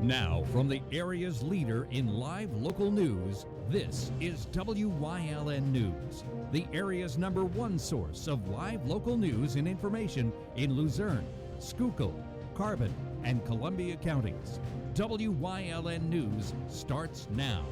Now, from the area's leader in live local news, this is WYLN News, the area's #1 source of live local news and information in Luzerne, Schuylkill, Carbon, and Columbia counties. WYLN News starts now.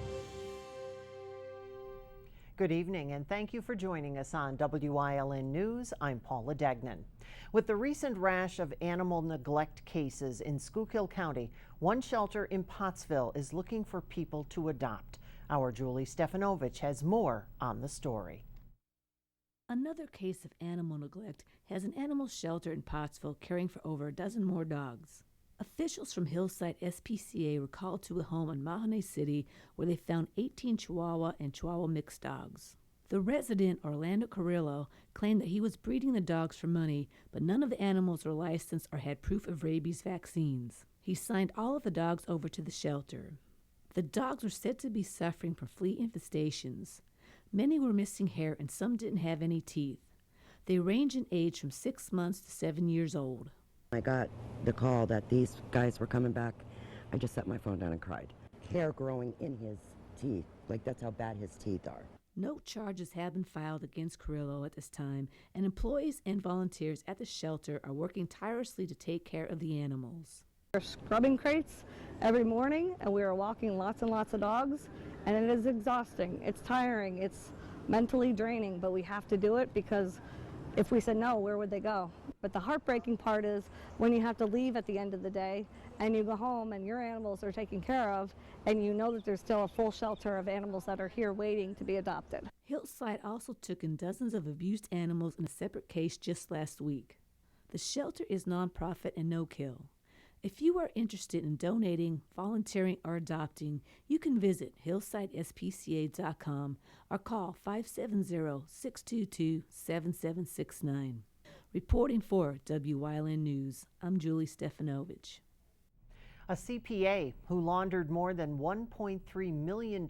Good evening, and thank you for joining us on WYLN News. I'm Paula Degnan. With the recent rash of animal neglect cases in Schuylkill County, one shelter in Pottsville is looking for people to adopt. Our Julie Stefanovich has more on the story. Another case of animal neglect has an animal shelter in Pottsville caring for over a dozen more dogs. Officials from Hillside SPCA were called to a home in Mahoney City where they found 18 Chihuahua and Chihuahua mixed dogs. The resident, Orlando Carrillo, claimed that he was breeding the dogs for money, but none of the animals were licensed or had proof of rabies vaccines. He signed all of the dogs over to the shelter. The dogs were said to be suffering from flea infestations. Many were missing hair and some didn't have any teeth. They range in age from 6 months to 7 years old. I got the call that these guys were coming back. I just set my phone down and cried. Hair growing in his teeth, like that's how bad his teeth are. No charges have been filed against Carrillo at this time, and employees and volunteers at the shelter are working tirelessly to take care of the animals. We're scrubbing crates every morning, and we are walking lots and lots of dogs, and it is exhausting. It's tiring. It's mentally draining, but we have to do it because if we said no, where would they go? But the heartbreaking part is when you have to leave at the end of the day and you go home and your animals are taken care of and you know that there's still a full shelter of animals that are here waiting to be adopted. Hillside also took in dozens of abused animals in a separate case just last week. The shelter is nonprofit and no-kill. If you are interested in donating, volunteering, or adopting, you can visit hillsidespca.com or call 570-622-7769. Reporting for WYLN News, I'm Julie Stefanovich. A CPA who laundered more than $1.3 million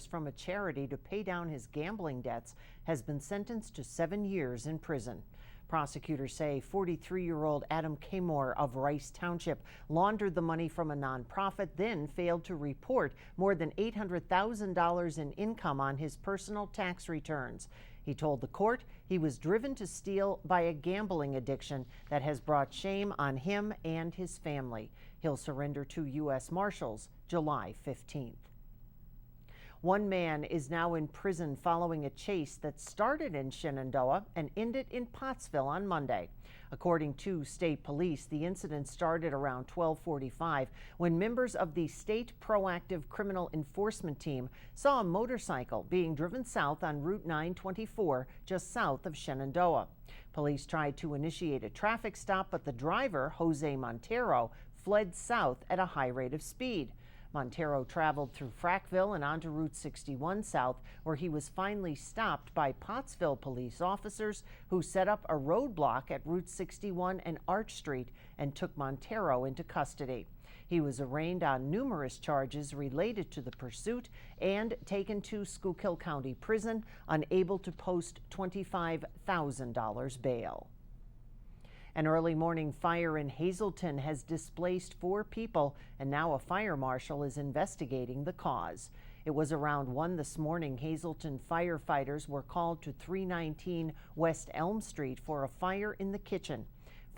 from a charity to pay down his gambling debts has been sentenced to 7 years in prison. Prosecutors say 43-year-old Adam Kamore of Rice Township laundered the money from a nonprofit, then failed to report more than $800,000 in income on his personal tax returns. He told the court he was driven to steal by a gambling addiction that has brought shame on him and his family. He'll surrender to U.S. Marshals July 15th. One man is now in prison following a chase that started in Shenandoah and ended in Pottsville on Monday. According to state police, the incident started around 12:45 when members of the state proactive criminal enforcement team saw a motorcycle being driven south on Route 924 just south of Shenandoah. Police tried to initiate a traffic stop, but the driver, Jose Montero, fled south at a high rate of speed. Montero traveled through Frackville and onto Route 61 south, where he was finally stopped by Pottsville police officers who set up a roadblock at Route 61 and Arch Street and took Montero into custody. He was arraigned on numerous charges related to the pursuit and taken to Schuylkill County Prison, unable to post $25,000 bail. An early morning fire in Hazleton has displaced 4 people, and now a fire marshal is investigating the cause. It was around 1 this morning. Hazleton firefighters were called to 319 West Elm Street for a fire in the kitchen.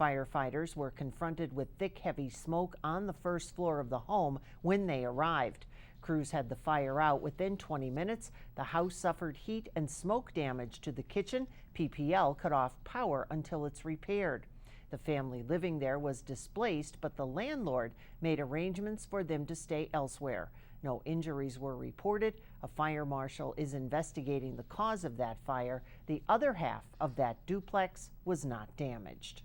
Firefighters were confronted with thick, heavy smoke on the first floor of the home when they arrived. Crews had the fire out within 20 minutes. The house suffered heat and smoke damage to the kitchen. PPL cut off power until it's repaired. The family living there was displaced, but the landlord made arrangements for them to stay elsewhere. No injuries were reported. A fire marshal is investigating the cause of that fire. The other half of that duplex was not damaged.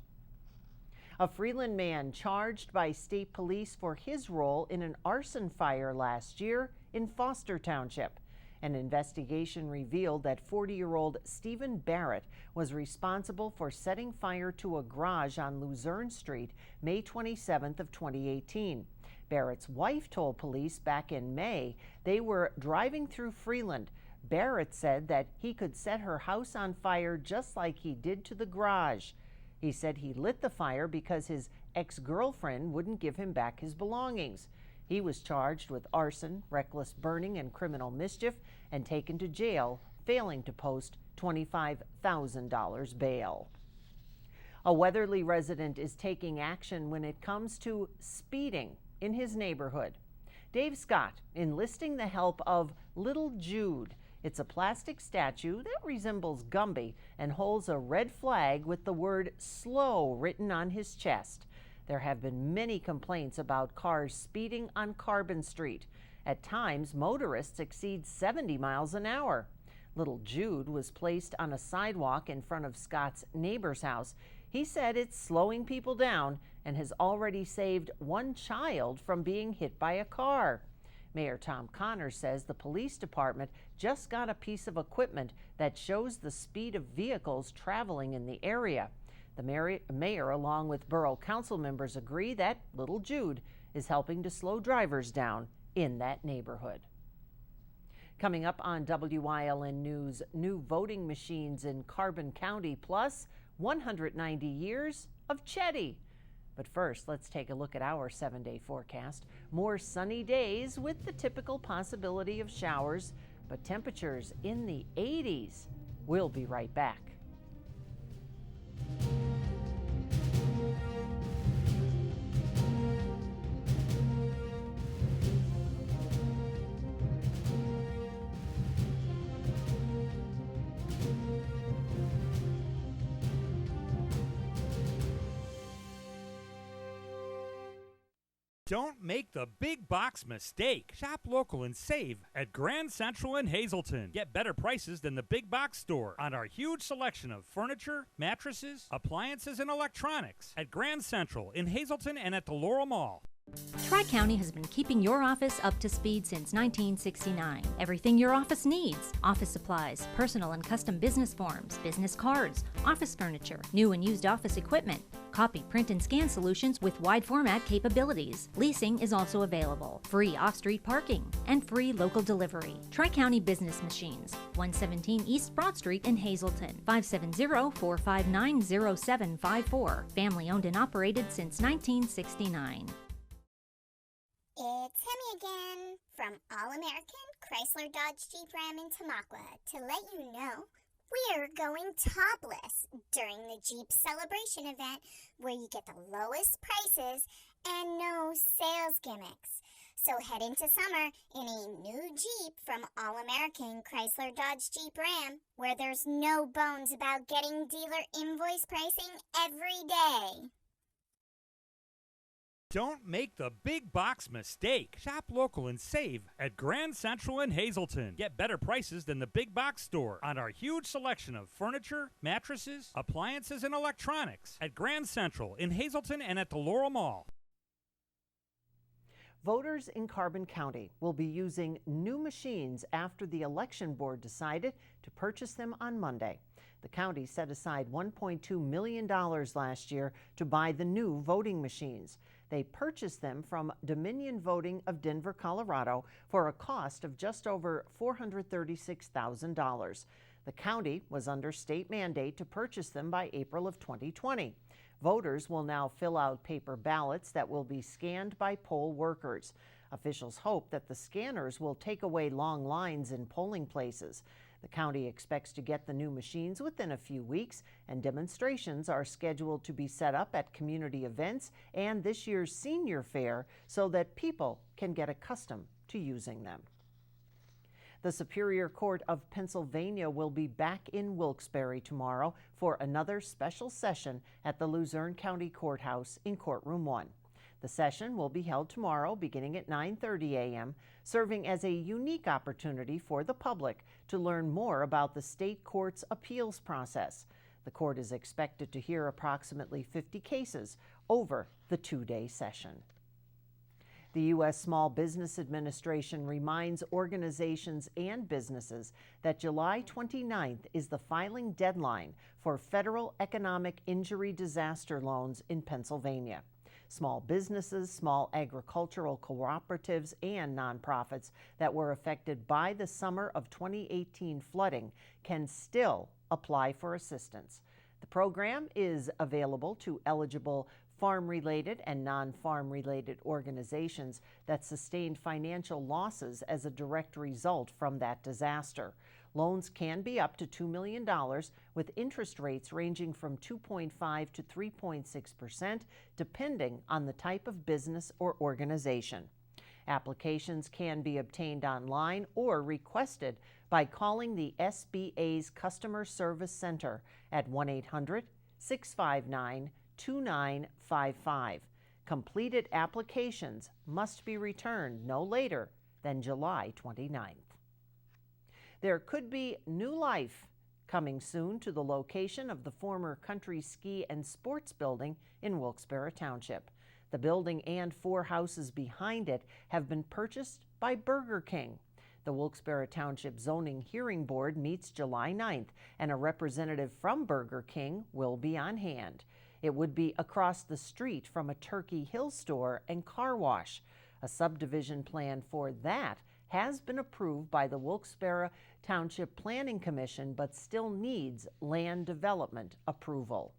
A Freeland man charged by state police for his role in an arson fire last year in Foster Township. An investigation revealed that 40-year-old Stephen Barrett was responsible for setting fire to a garage on Luzerne Street May 27th of 2018. Barrett's wife told police back in May they were driving through Freeland. Barrett said that he could set her house on fire just like he did to the garage. He said he lit the fire because his ex-girlfriend wouldn't give him back his belongings. He was charged with arson, reckless burning, and criminal mischief and taken to jail, failing to post $25,000 bail. A Weatherly resident is taking action when it comes to speeding in his neighborhood. Dave Scott enlisting the help of Little Jude. It's a plastic statue that resembles Gumby and holds a red flag with the word slow written on his chest. There have been many complaints about cars speeding on Carbon Street. At times, motorists exceed 70 miles an hour. Little Jude was placed on a sidewalk in front of Scott's neighbor's house. He said it's slowing people down and has already saved one child from being hit by a car. Mayor Tom Connor says the police department just got a piece of equipment that shows the speed of vehicles traveling in the area. The mayor, along with borough council members, agree that Little Jude is helping to slow drivers down in that neighborhood. Coming up on WYLN News, new voting machines in Carbon County, plus 190 years of Chetty. But first, let's take a look at our 7-day forecast. More sunny days with the typical possibility of showers, but temperatures in the 80s. We'll be right back. Don't make the big box mistake. Shop local and save at Grand Central in Hazleton. Get better prices than the big box store on our huge selection of furniture, mattresses, appliances, and electronics at Grand Central in Hazleton and at the Laurel Mall. Tri-County has been keeping your office up to speed since 1969. Everything your office needs: office supplies, personal and custom business forms, business cards, office furniture, new and used office equipment, copy, print, and scan solutions with wide format capabilities. Leasing is also available, free off-street parking, and free local delivery. Tri-County Business Machines, 117 East Broad Street in Hazleton, 570-459-0754. Family owned and operated since 1969. It's Hemi again from All-American Chrysler Dodge Jeep Ram in Tamaqua to let you know we're going topless during the Jeep Celebration event, where you get the lowest prices and no sales gimmicks. So head into summer in a new Jeep from All-American Chrysler Dodge Jeep Ram, where there's no bones about getting dealer invoice pricing every day. Don't make the big box mistake. Shop local and save at Grand Central in Hazleton. Get better prices than the big box store on our huge selection of furniture, mattresses, appliances, and electronics at Grand Central in Hazleton and at the Laurel Mall. Voters in Carbon County will be using new machines after the election board decided to purchase them on Monday. The county set aside $1.2 million last year to buy the new voting machines. They purchased them from Dominion Voting of Denver, Colorado, for a cost of just over $436,000. The county was under state mandate to purchase them by April of 2020. Voters will now fill out paper ballots that will be scanned by poll workers. Officials hope that the scanners will take away long lines in polling places. The county expects to get the new machines within a few weeks, and demonstrations are scheduled to be set up at community events and this year's senior fair so that people can get accustomed to using them. The Superior Court of Pennsylvania will be back in Wilkes-Barre tomorrow for another special session at the Luzerne County Courthouse in Courtroom 1. The session will be held tomorrow beginning at 9:30 a.m., serving as a unique opportunity for the public to learn more about the state court's appeals process. The court is expected to hear approximately 50 cases over the two-day session. The U.S. Small Business Administration reminds organizations and businesses that July 29th is the filing deadline for federal economic injury disaster loans in Pennsylvania. Small businesses, small agricultural cooperatives, and nonprofits that were affected by the summer of 2018 flooding can still apply for assistance. The program is available to eligible farm-related and non-farm-related organizations that sustained financial losses as a direct result from that disaster. Loans can be up to $2 million, with interest rates ranging from 2.5 to 3.6%, depending on the type of business or organization. Applications can be obtained online or requested by calling the SBA's Customer Service Center at 1-800-659-2955. Completed applications must be returned no later than July 29th. There could be new life coming soon to the location of the former Country Ski and Sports Building in Wilkes-Barre Township. The building and 4 houses behind it have been purchased by Burger King. The Wilkes-Barre Township Zoning Hearing Board meets July 9th, and a representative from Burger King will be on hand. It would be across the street from a Turkey Hill store and car wash. A subdivision plan for that has been approved by the Wilkes-Barre Township Planning Commission, but still needs land development approval.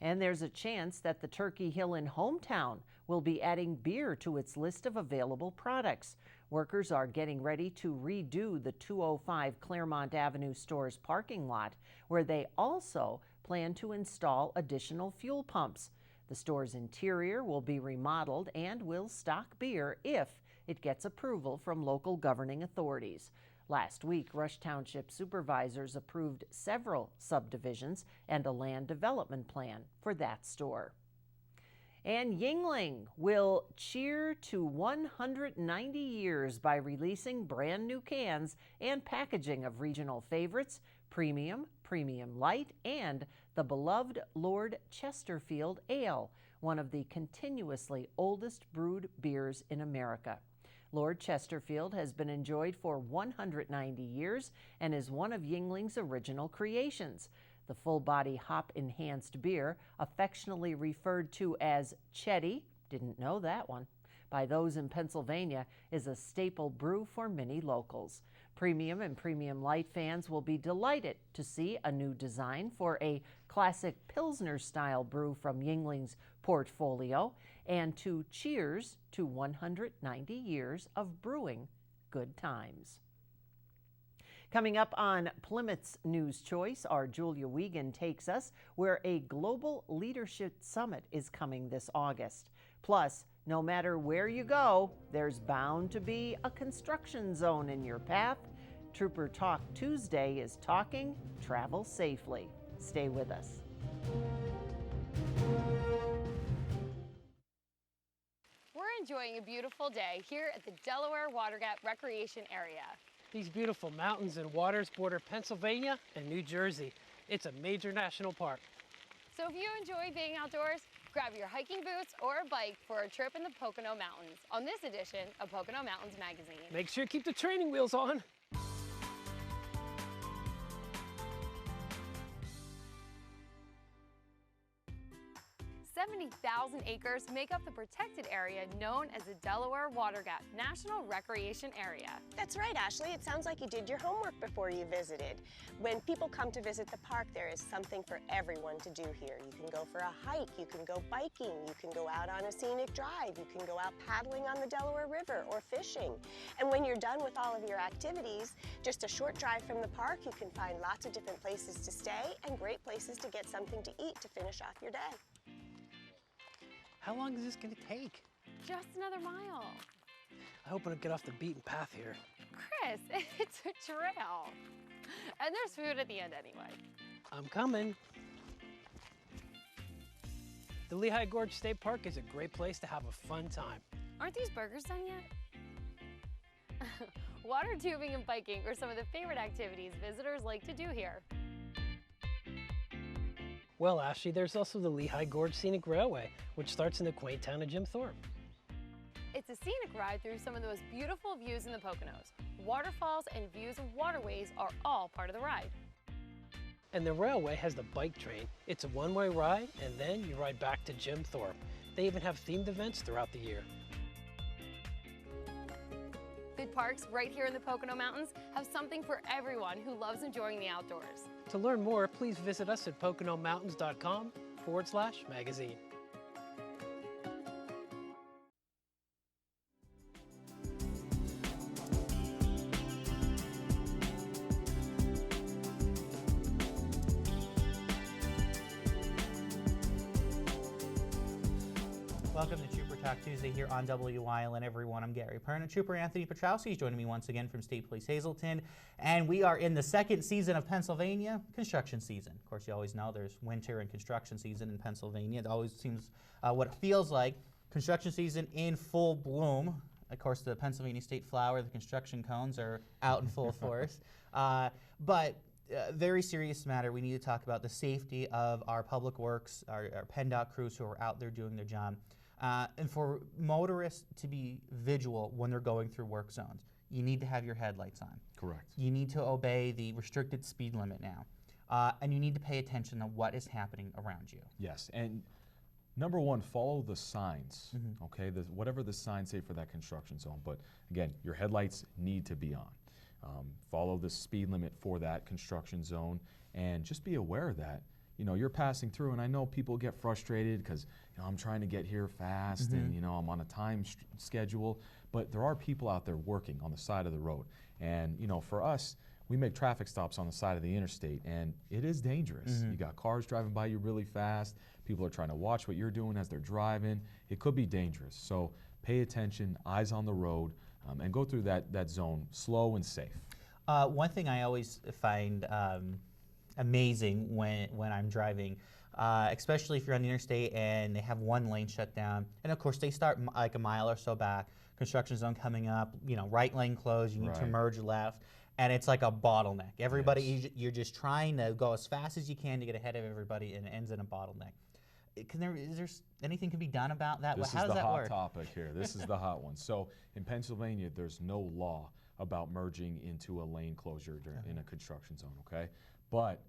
And there's a chance that the Turkey Hill in Hometown will be adding beer to its list of available products. Workers are getting ready to redo the 205 Claremont Avenue store's parking lot, where they also plan to install additional fuel pumps. The store's interior will be remodeled and will stock beer if it gets approval from local governing authorities. Last week, Rush Township supervisors approved several subdivisions and a land development plan for that store. And Yuengling will cheer to 190 years by releasing brand new cans and packaging of regional favorites, Premium, Premium Light, and the beloved Lord Chesterfield Ale, one of the continuously oldest brewed beers in America. Lord Chesterfield has been enjoyed for 190 years and is one of Yuengling's original creations. The full-body hop-enhanced beer, affectionately referred to as Chetty, didn't know that one, by those in Pennsylvania, is a staple brew for many locals. Premium and Premium Light fans will be delighted to see a new design for a classic Pilsner-style brew from Yuengling's portfolio, and to cheers to 190 years of brewing good times. Coming up on Plymouth's News Choice, our Julia Wiegand takes us where a global leadership summit is coming this August. Plus, no matter where you go, there's bound to be a construction zone in your path. Trooper Talk Tuesday is talking travel safely. Stay with us. We're enjoying a beautiful day here at the Delaware Water Gap Recreation Area. These beautiful mountains and waters border Pennsylvania and New Jersey. It's a major national park. So if you enjoy being outdoors, grab your hiking boots or a bike for a trip in the Pocono Mountains on this edition of Pocono Mountains Magazine. Make sure you keep the training wheels on. 70,000 acres make up the protected area known as the Delaware Water Gap National Recreation Area. That's right, Ashley. It sounds like you did your homework before you visited. When people come to visit the park, there is something for everyone to do here. You can go for a hike, you can go biking, you can go out on a scenic drive, you can go out paddling on the Delaware River or fishing. And when you're done with all of your activities, just a short drive from the park, you can find lots of different places to stay and great places to get something to eat to finish off your day. How long is this going to take? Just another mile. I hope I don't get off the beaten path here. Chris, it's a trail. And there's food at the end anyway. I'm coming. The Lehigh Gorge State Park is a great place to have a fun time. Aren't these burgers done yet? Water tubing and biking are some of the favorite activities visitors like to do here. Well, Ashley, there's also the Lehigh Gorge Scenic Railway, which starts in the quaint town of Jim Thorpe. It's a scenic ride through some of the most beautiful views in the Poconos. Waterfalls and views of waterways are all part of the ride. And the railway has the bike train. It's a one-way ride, and then you ride back to Jim Thorpe. They even have themed events throughout the year. Good parks right here in the Pocono Mountains have something for everyone who loves enjoying the outdoors. To learn more, please visit us at PoconoMountains.com/magazine. Welcome to Trooper Talk Tuesday here on Wyln, everyone. I'm Gary Perna. Trooper Anthony Petrowski is joining me once again from State Police Hazleton, and we are in the second season of Pennsylvania, construction season. Of course, you always know there's winter and construction season in Pennsylvania. It always seems what it feels like. Construction season in full bloom. Of course, the Pennsylvania state flower, the construction cones, are out in full force. But very serious matter. We need to talk about the safety of our public works, our PennDOT crews who are out there doing their job. And for motorists to be vigilant when they're going through work zones, you need to have your headlights on. Correct. You need to obey the restricted speed limit now. And you need to pay attention to what is happening around you. Yes, and number one, follow the signs, okay? Whatever the signs say for that construction zone. But again, your headlights need to be on. Follow the speed limit for that construction zone, and just be aware that, you know, you're passing through. And I know people get frustrated because, you know, I'm trying to get here fast and, you know, I'm on a time schedule. But there are people out there working on the side of the road. And, you know, for us, we make traffic stops on the side of the interstate, and it is dangerous. You got cars driving by you really fast. People are trying to watch what you're doing as they're driving. It could be dangerous. So pay attention, eyes on the road, and go through that zone slow and safe. One thing I always find amazing when I'm driving, especially if you're on the interstate and they have one lane shut down, and of course they start like a mile or so back, construction zone coming up, you know, right lane closed, you need to merge left, and it's like a bottleneck. Everybody, you're just trying to go as fast as you can to get ahead of everybody, and it ends in a bottleneck. Is there anything can be done about that? This How is does the that hot work? topic here. This is the hot one. So in Pennsylvania, there's no law about merging into a lane closure in a construction zone, okay? But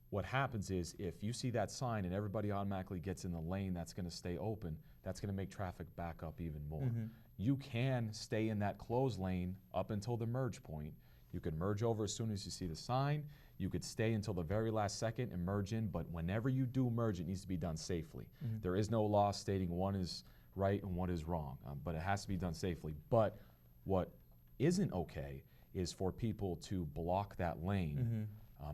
what happens is if you see that sign and everybody automatically gets in the lane that's going to stay open, that's going to make traffic back up even more. You can stay in that closed lane up until the merge point. You can merge over as soon as you see the sign. You could stay until the very last second and merge in, but whenever you do merge, it needs to be done safely. There is no law stating one is right and one is wrong, but it has to be done safely. But what isn't okay is for people to block that lane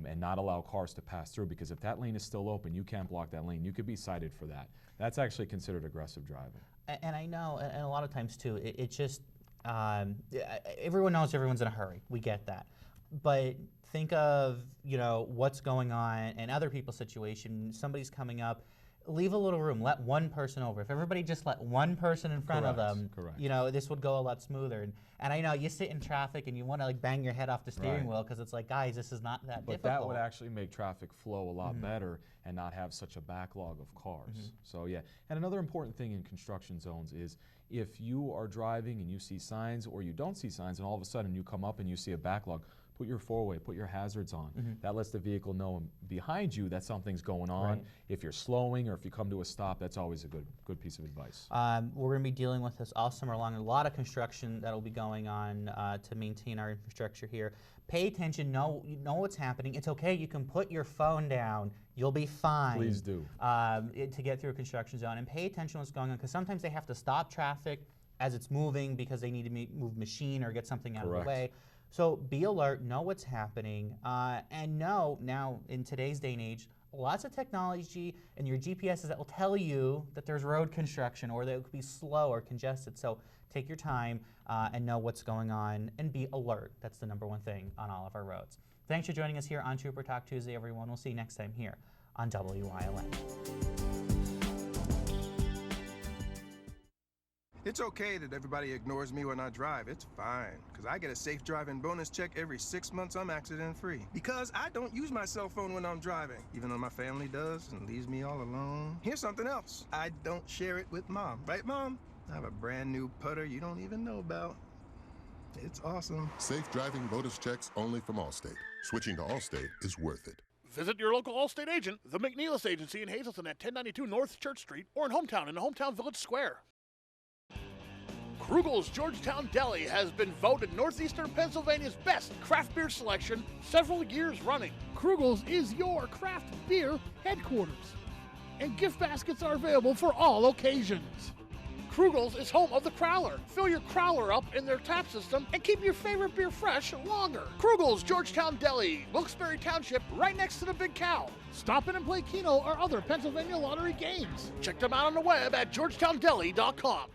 and not allow cars to pass through, because if that lane is still open, you can't block that lane. You could be cited for that. That's actually considered aggressive driving. And I know, and a lot of times too, it's just, everyone knows everyone's in a hurry. We get that. But think of, you know, what's going on in other people's situation. Somebody's coming up, leave a little room, let one person over. If everybody just let one person in front of them, you know, this would go a lot smoother. And I know you sit in traffic and you want to like bang your head off the steering wheel because it's like, guys, this is not that difficult. But that would actually make traffic flow a lot better and not have such a backlog of cars. So yeah, and another important thing in construction zones is if you are driving and you see signs, or you don't see signs and all of a sudden you come up and you see a backlog, put your four-way, put your hazards on. That lets the vehicle know behind you that something's going on. If you're slowing or if you come to a stop, that's always a good piece of advice. We're going to be dealing with this all summer long. A lot of construction that will be going on to maintain our infrastructure here. Pay attention, know what's happening. It's okay, you can put your phone down. You'll be fine. Please do. To get through a construction zone, and pay attention to what's going on, because sometimes they have to stop traffic as it's moving because they need to move machine or get something out of the way. So be alert, know what's happening, and know now in today's day and age, lots of technology and your GPSs that will tell you that there's road construction or that it could be slow or congested. So take your time and know what's going on and be alert. That's the number one thing on all of our roads. Thanks for joining us here on Trooper Talk Tuesday, everyone. We'll see you next time here on WYLN. It's okay that everybody ignores me when I drive. It's fine, because I get a safe driving bonus check every 6 months I'm accident-free. Because I don't use my cell phone when I'm driving, even though my family does and leaves me all alone. Here's something else. I don't share it with Mom. Right, Mom? I have a brand new putter you don't even know about. It's awesome. Safe driving bonus checks only from Allstate. Switching to Allstate is worth it. Visit your local Allstate agent, the McNeilis Agency in Hazleton at 1092 North Church Street, or in Hometown in the Hometown Village Square. Krugel's Georgetown Deli has been voted Northeastern Pennsylvania's best craft beer selection several years running. Krugel's is your craft beer headquarters, and gift baskets are available for all occasions. Krugel's is home of the Crowler. Fill your Crowler up in their tap system and keep your favorite beer fresh longer. Krugel's Georgetown Deli, Wilkes-Barre Township, right next to the Big Cow. Stop in and play Keno or other Pennsylvania lottery games. Check them out on the web at georgetown.deli.com.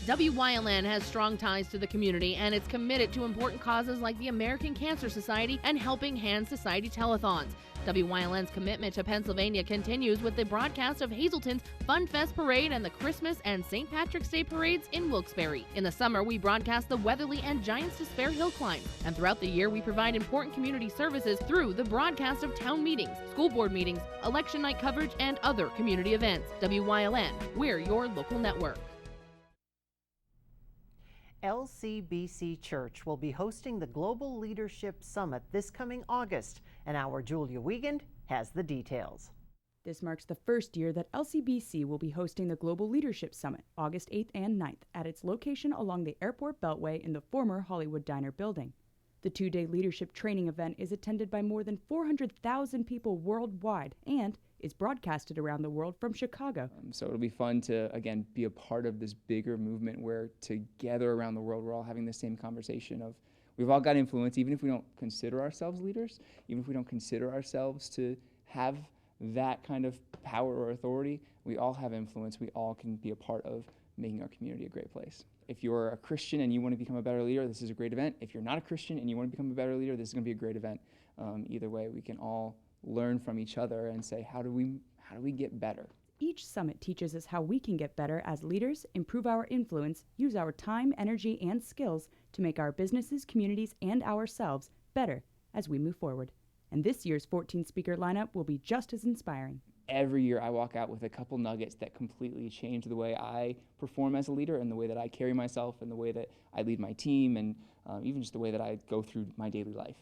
WYLN has strong ties to the community and is committed to important causes like the American Cancer Society and Helping Hands Society telethons. WYLN's commitment to Pennsylvania continues with the broadcast of Hazelton's Fun Fest Parade and the Christmas and St. Patrick's Day parades in Wilkes-Barre. In the summer, we broadcast the Weatherly and Giants to Spare Hill climb. And throughout the year, we provide important community services through the broadcast of town meetings, school board meetings, election night coverage, and other community events. WYLN, we're your local network. LCBC Church will be hosting the Global Leadership Summit this coming August, and our Julia Wiegand has the details. This marks the first year that LCBC will be hosting the Global Leadership Summit, August 8th and 9th, at its location along the Airport Beltway in the former Hollywood Diner building. The two-day leadership training event is attended by more than 400,000 people worldwide and is broadcasted around the world from Chicago. So it'll be fun to, again, be a part of this bigger movement where together around the world we're all having the same conversation of we've all got influence, even if we don't consider ourselves leaders, even if we don't consider ourselves to have that kind of power or authority, we all have influence. We all can be a part of making our community a great place. If you're a Christian and you want to become a better leader, this is a great event. If you're not a Christian and you want to become a better leader, this is going to be a great event. Either way, we can all learn from each other and say, how do we get better? Each summit teaches us how we can get better as leaders, improve our influence, use our time, energy, and skills to make our businesses, communities, and ourselves better as we move forward. And this year's 14-speaker lineup will be just as inspiring. Every year I walk out with a couple nuggets that completely change the way I perform as a leader and the way that I carry myself and the way that I lead my team and even just the way that I go through my daily life.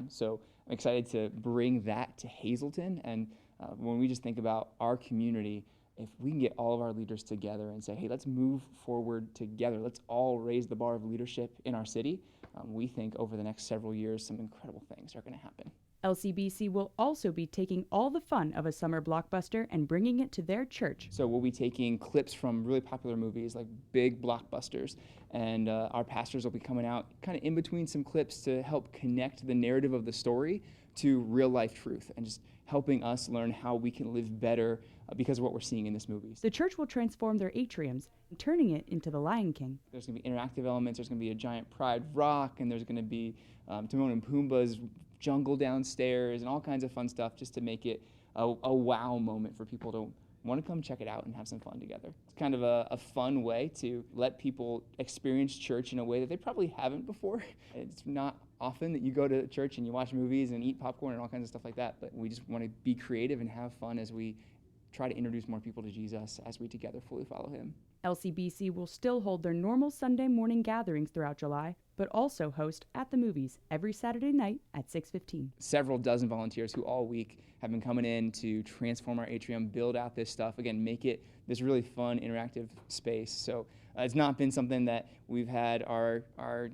So I'm excited to bring that to Hazelton. And when we just think about our community, if we can get all of our leaders together and say, hey, let's move forward together, let's all raise the bar of leadership in our city, we think over the next several years some incredible things are going to happen. LCBC will also be taking all the fun of a summer blockbuster and bringing it to their church. So we'll be taking clips from really popular movies, like big blockbusters, and our pastors will be coming out kind of in between some clips to help connect the narrative of the story to real life truth and just helping us learn how we can live better because of what we're seeing in this movie. The church will transform their atriums, turning it into the Lion King. There's going to be interactive elements, there's going to be a giant pride rock, and there's going to be Timon and Pumbaa's jungle downstairs and all kinds of fun stuff just to make it a wow moment for people to want to come check it out and have some fun together. It's kind of a fun way to let people experience church in a way that they probably haven't before. It's not often that you go to church and you watch movies and eat popcorn and all kinds of stuff like that, but we just want to be creative and have fun as we try to introduce more people to Jesus as we together fully follow him. LCBC will still hold their normal Sunday morning gatherings throughout July, but also host At the Movies every Saturday night at 6:15. Several dozen volunteers who all week have been coming in to transform our atrium, build out this stuff, again, make it this really fun, interactive space. So it's not been something that we've had our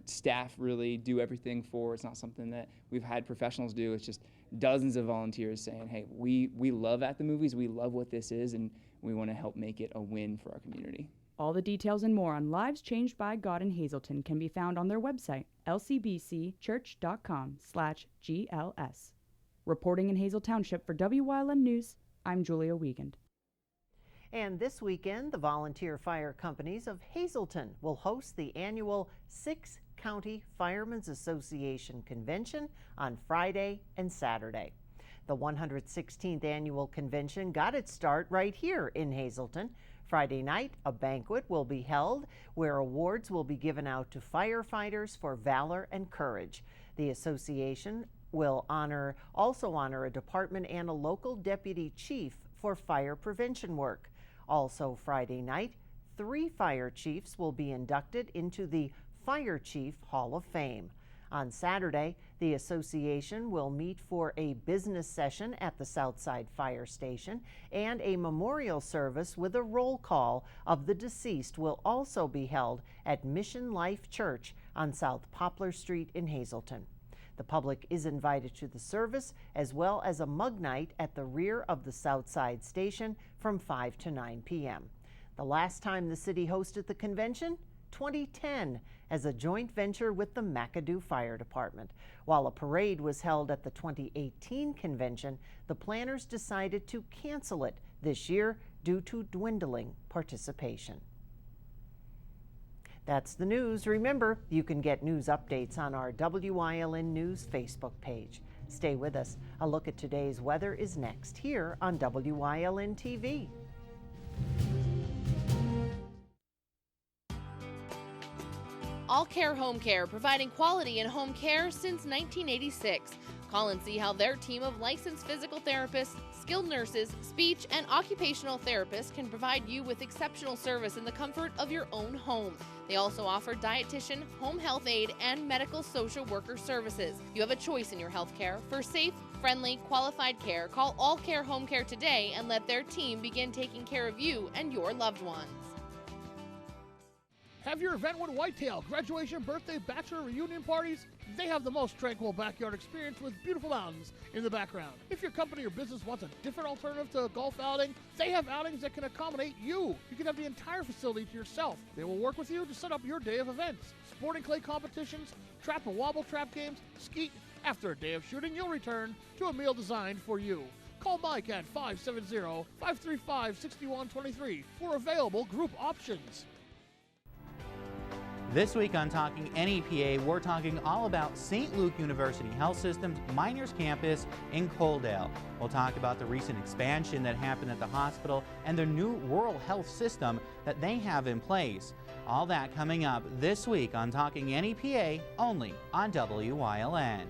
staff really do everything for. It's not something that we've had professionals do. It's just dozens of volunteers saying, hey, we love At the Movies, we love what this is, and we want to help make it a win for our community. All the details and more on Lives Changed by God in Hazelton can be found on their website, lcbcchurch.com/GLS. Reporting in Hazel Township for WYLN News, I'm Julia Wiegand. And this weekend, the Volunteer Fire Companies of Hazelton will host the annual 6 County Firemen's Association Convention on Friday and Saturday. The 116th annual convention got its start right here in Hazelton. Friday night, a banquet will be held where awards will be given out to firefighters for valor and courage. The association will also honor a department and a local deputy chief for fire prevention work. Also Friday night, 3 fire chiefs will be inducted into the Fire Chief Hall of Fame. On Saturday, the association will meet for a business session at the Southside Fire Station, and a memorial service with a roll call of the deceased will also be held at Mission Life Church on South Poplar Street in Hazelton. The public is invited to the service, as well as a mug night at the rear of the Southside Station from 5 to 9 p.m. The last time the city hosted the convention, 2010, as a joint venture with the McAdoo Fire Department. While a parade was held at the 2018 convention, the planners decided to cancel it this year due to dwindling participation. That's the news. Remember, you can get news updates on our WYLN News Facebook page. Stay with us. A look at today's weather is next here on WYLN TV. All Care Home Care, providing quality in home care since 1986. Call and see how their team of licensed physical therapists, skilled nurses, speech, and occupational therapists can provide you with exceptional service in the comfort of your own home. They also offer dietitian, home health aide, and medical social worker services. You have a choice in your health care. For safe, friendly, qualified care, call All Care Home Care today and let their team begin taking care of you and your loved ones. Have your event with Whitetail, graduation, birthday, bachelor, reunion parties? They have the most tranquil backyard experience with beautiful mountains in the background. If your company or business wants a different alternative to a golf outing, they have outings that can accommodate you. You can have the entire facility to yourself. They will work with you to set up your day of events. Sporting clay competitions, trap and wobble trap games, skeet. After a day of shooting, you'll return to a meal designed for you. Call Mike at 570-535-6123 for available group options. This week on Talking NEPA, we're talking all about St. Luke University Health System's Miners Campus in Coaldale. We'll talk about the recent expansion that happened at the hospital and the new rural health system that they have in place. All that coming up this week on Talking NEPA, only on WYLN.